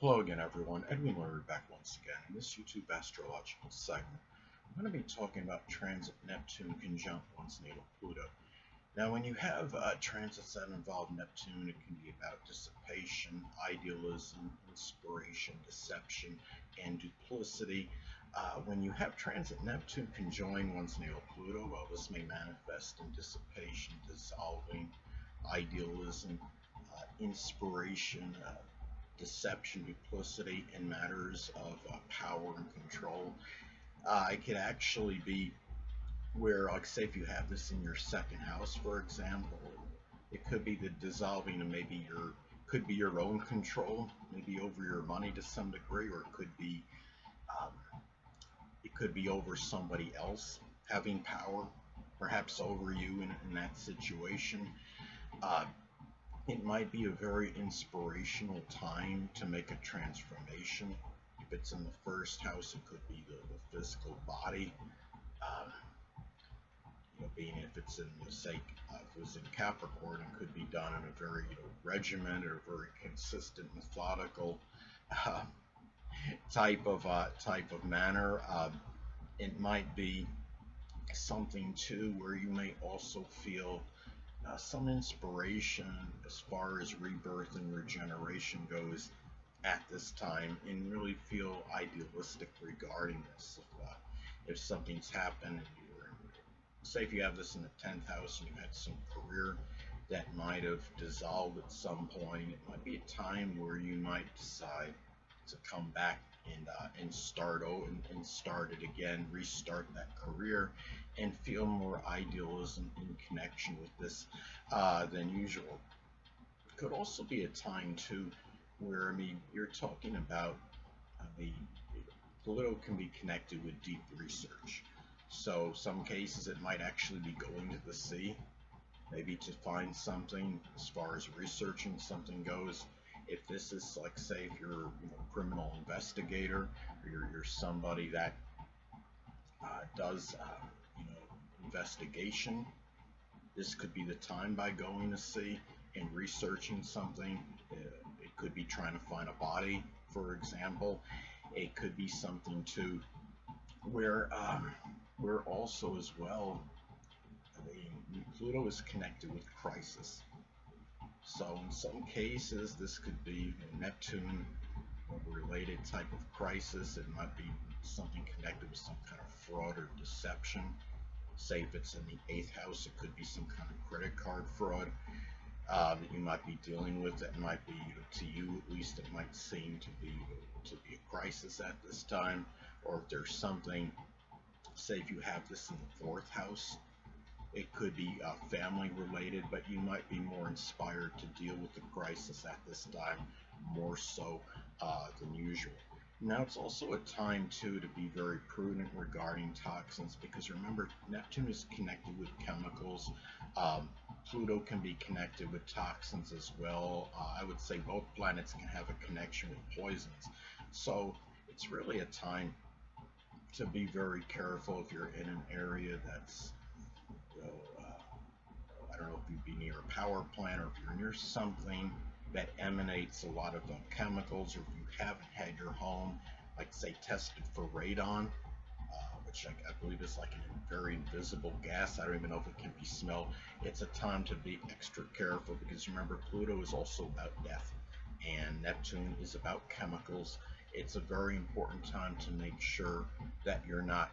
Hello again, everyone. Edwin Learnard back once again in this YouTube astrological segment. I'm going to be talking about transit Neptune conjunct one's natal Pluto. Now, when you have transits that involve Neptune, it can be about dissipation, idealism, inspiration, deception, and duplicity. When you have transit Neptune conjoin one's natal Pluto, well, this may manifest in dissipation, dissolving, idealism, inspiration, deception, duplicity in matters of power and control. It could actually be where, like, say, if you have this in your second house, for example, it could be the dissolving of maybe could be your own control, maybe over your money to some degree, or um, it could be over somebody else having power, perhaps over you in that situation. Uh, It might be a very inspirational time to make a transformation. If it's in the first house, it could be the physical body. Um, Being if it's in the say, if it was in Capricorn, it could be done in a very regimented or very consistent, methodical uh, type of manner. It might be something too where you may also feel some inspiration as far as rebirth and regeneration goes at this time, and really feel idealistic regarding this. If something's happened and say if you have this in the 10th house and you had some career that might have dissolved at some point, it might be a time where you might decide to come back and start over and start it again, restart that career, and feel more idealism in connection with this than usual. It could also be a time too where you're talking about the Pluto can be connected with deep research. So some cases it might actually be going to the sea, maybe to find something as far as researching something goes. If this is like, say, if you're a criminal investigator, or you're somebody that does investigation, this could be the time by going to sea and researching something. It could be trying to find a body, for example. It could be something too where also as well Pluto is connected with crisis. So in some cases, this could be a Neptune related type of crisis. It might be something connected with some kind of fraud or deception. Say if it's in the 8th house, it could be some kind of credit card fraud that you might be dealing with. That might be, to you at least, it might seem to be a crisis at this time. Or if there's something, say if you have this in the 4th house, it could be family related, but you might be more inspired to deal with the crisis at this time, more so than usual. Now, it's also a time too to be very prudent regarding toxins, because remember, Neptune is connected with chemicals. Pluto can be connected with toxins as well. I would say both planets can have a connection with poisons. So it's really a time to be very careful if you're in an area that's, you know, I don't know if you'd be near a power plant, or if you're near something that emanates a lot of chemicals, or if you haven't had your home, like, say, tested for radon, which I believe is like a very invisible gas. I don't even know if it can be smelled. It's a time to be extra careful, because remember, Pluto is also about death, and Neptune is about chemicals. It's a very important time to make sure that you're not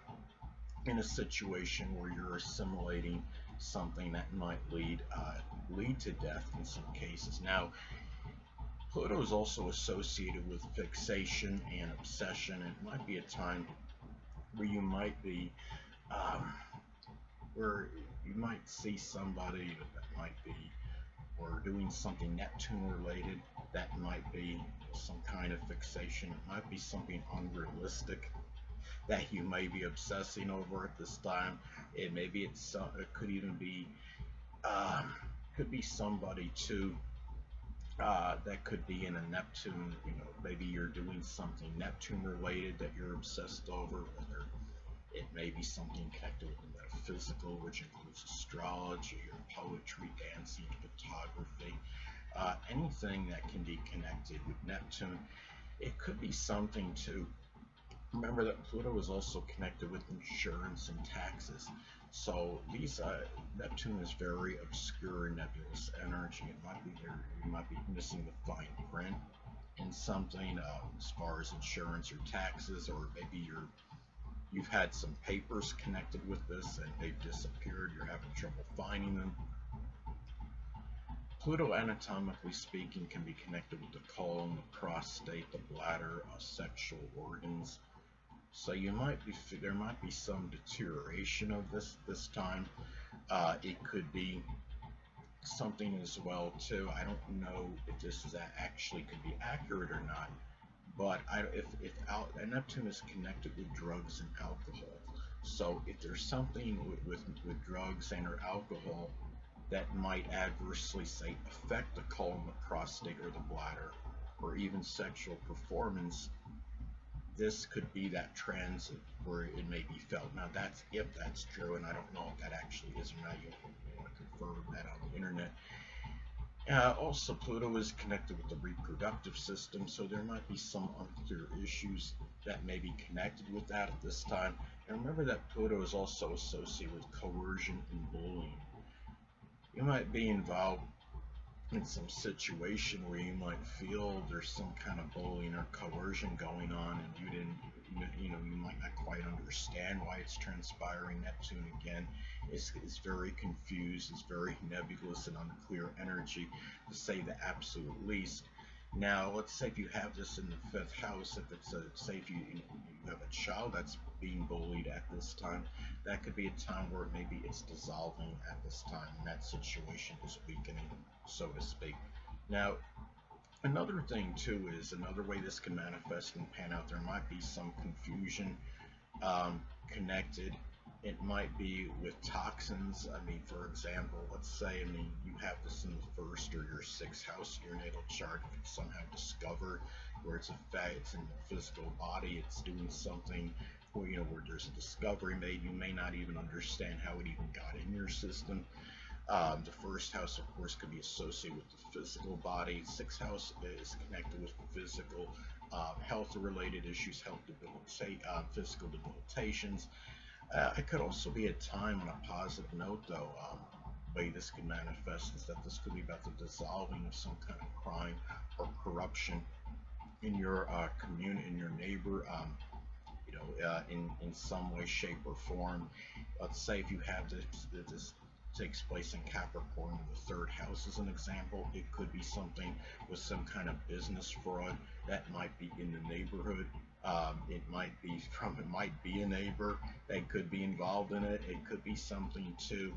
in a situation where you're assimilating something that might lead to death in some cases. Now, Pluto is also associated with fixation and obsession. It might be a time where you might be where you might see somebody that might be or doing something Neptune related that might be some kind of fixation. It might be something unrealistic that you may be obsessing over at this time. It could even be could be somebody too that could be in a Neptune. Maybe you're doing something Neptune related that you're obsessed over. Whether it may be something connected with the metaphysical, which includes astrology or poetry, dancing, photography, anything that can be connected with Neptune. It could be something to remember that Pluto is also connected with insurance and taxes. So these Neptune is very obscure nebulous energy. It might be there. You might be missing the fine print in something as far as insurance or taxes, or maybe you've had some papers connected with this and they've disappeared. You're having trouble finding them. Pluto, anatomically speaking, can be connected with the colon, the prostate, the bladder, sexual organs. So there might be some deterioration of this time. It could be something as well too. I don't know if this is actually could be accurate or not, but Neptune is connected with drugs and alcohol. So if there's something with drugs and or alcohol that might adversely, say, affect the colon, the prostate, or the bladder, or even sexual performance, this could be that transit where it may be felt. Now that's if that's true, and I don't know if that actually is or not. You want to confirm that on the internet. Also, Pluto is connected with the reproductive system, so there might be some unclear issues that may be connected with that at this time. And remember that Pluto is also associated with coercion and bullying. You might be involved in some situation where you might feel there's some kind of bullying or coercion going on, and you might not quite understand why it's transpiring. Neptune again is very confused, it's very nebulous and unclear energy, to say the absolute least. Now, let's say if you have this in the fifth house, if it's say if you have a child that's being bullied at this time, that could be a time where maybe it's dissolving at this time, and that situation is weakening, so to speak. Now, another thing too is another way this can manifest and pan out. There might be some confusion connected. It might be with toxins. I mean, for example, let's say, you have this in the first or your sixth house of your natal chart. If you somehow discover where it's in the physical body, it's doing something where there's a discovery made. You may not even understand how it even got in your system. The first house, of course, could be associated with the physical body. Sixth house is connected with physical health-related issues, physical debilitations. It could also be a time, on a positive note, though, way this could manifest is that this could be about the dissolving of some kind of crime or corruption in your community, in your neighbor, in some way, shape, or form. Let's say if you have this takes place in Capricorn in the third house as an example, it could be something with some kind of business fraud that might be in the neighborhood. It might be a neighbor that could be involved in it. It could be something too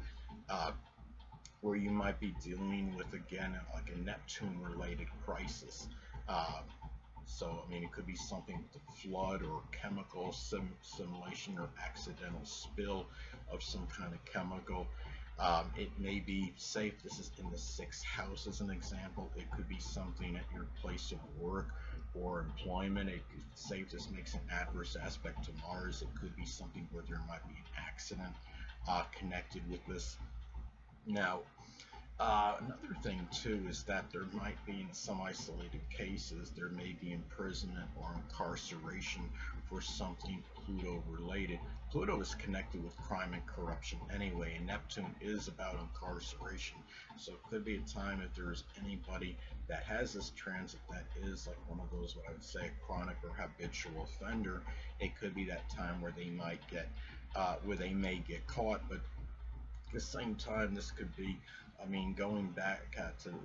where you might be dealing with, again, like a Neptune related crisis. So, it could be something with the flood or chemical simulation or accidental spill of some kind of chemical. It may be safe. This is in the sixth house as an example. It could be something at your place of work or employment. It could say if this makes an adverse aspect to Mars. It could be something where there might be an accident connected with this. Now, another thing too is that there might be, in some isolated cases, there may be imprisonment or incarceration for something Pluto related. Pluto is connected with crime and corruption anyway, and Neptune is about incarceration. So it could be a time if there's anybody that has this transit that is like one of those, what I would say, a chronic or habitual offender. It could be that time where they may get caught, but at the same time, this could be, going back to the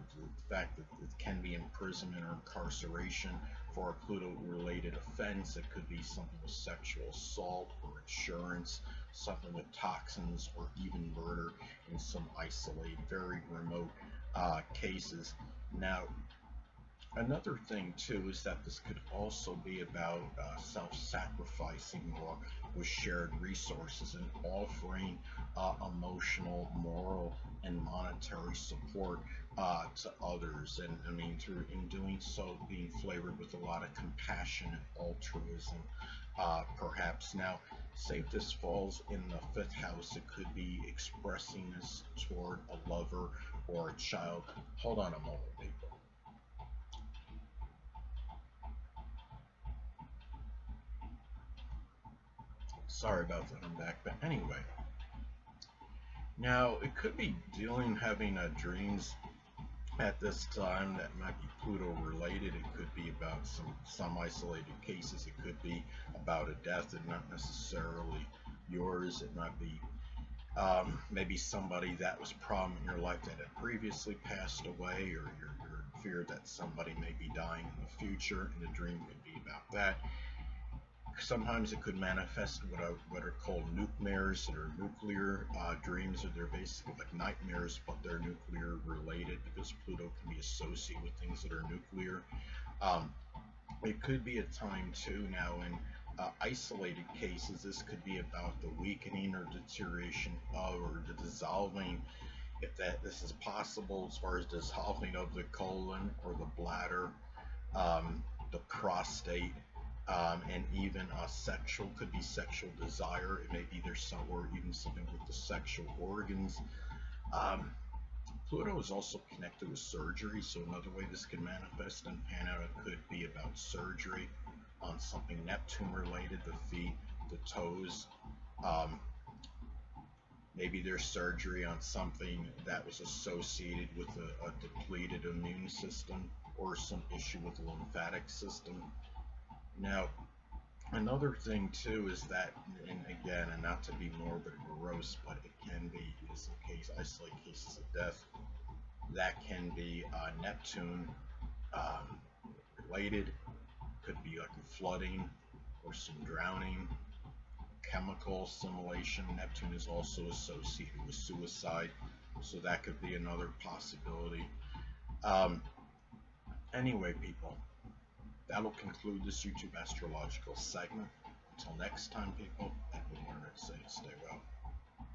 fact that it can be imprisonment or incarceration for a Pluto-related offense. It could be something with sexual assault or insurance, something with toxins, or even murder in some isolated, very remote cases. Now, another thing too is that this could also be about self-sacrificing or with shared resources and offering emotional, moral, and monetary support to others, and in doing so, being flavored with a lot of compassion and altruism, perhaps. Now, say if this falls in the fifth house, it could be expressing this toward a lover or a child. Hold on a moment, people. Sorry about that, I'm back. But anyway, now it could be having dreams at this time that might be Pluto related. It could be about some isolated cases. It could be about a death and not necessarily yours. It might be maybe somebody that was prominent in your life that had previously passed away, or you're feared that somebody may be dying in the future, and the dream could be about that. Sometimes it could manifest what are called nightmares, that are nuclear dreams, or they're basically like nightmares, but they're nuclear related because Pluto can be associated with things that are nuclear. Um, it could be a time too now in isolated cases. This could be about the weakening or deterioration of, or the dissolving, if this is possible, as far as dissolving of the colon or the bladder, the prostate, and even sexual, could be sexual desire. It may be there's some, or even something with the sexual organs. Um, Pluto is also connected with surgery, so another way this can manifest and pan out, it could be about surgery on something Neptune related, the feet, the toes. Um, Maybe there's surgery on something that was associated with a depleted immune system, or some issue with the lymphatic system. Now, another thing too is that, and again, and not to be morbid or gross, but it can be, is in case isolated cases of death, that can be Neptune related. Could be like a flooding or some drowning, chemical assimilation. Neptune is also associated with suicide, so that could be another possibility. Um, anyway, people, that will conclude this YouTube astrological segment. Until next time, people, Edwin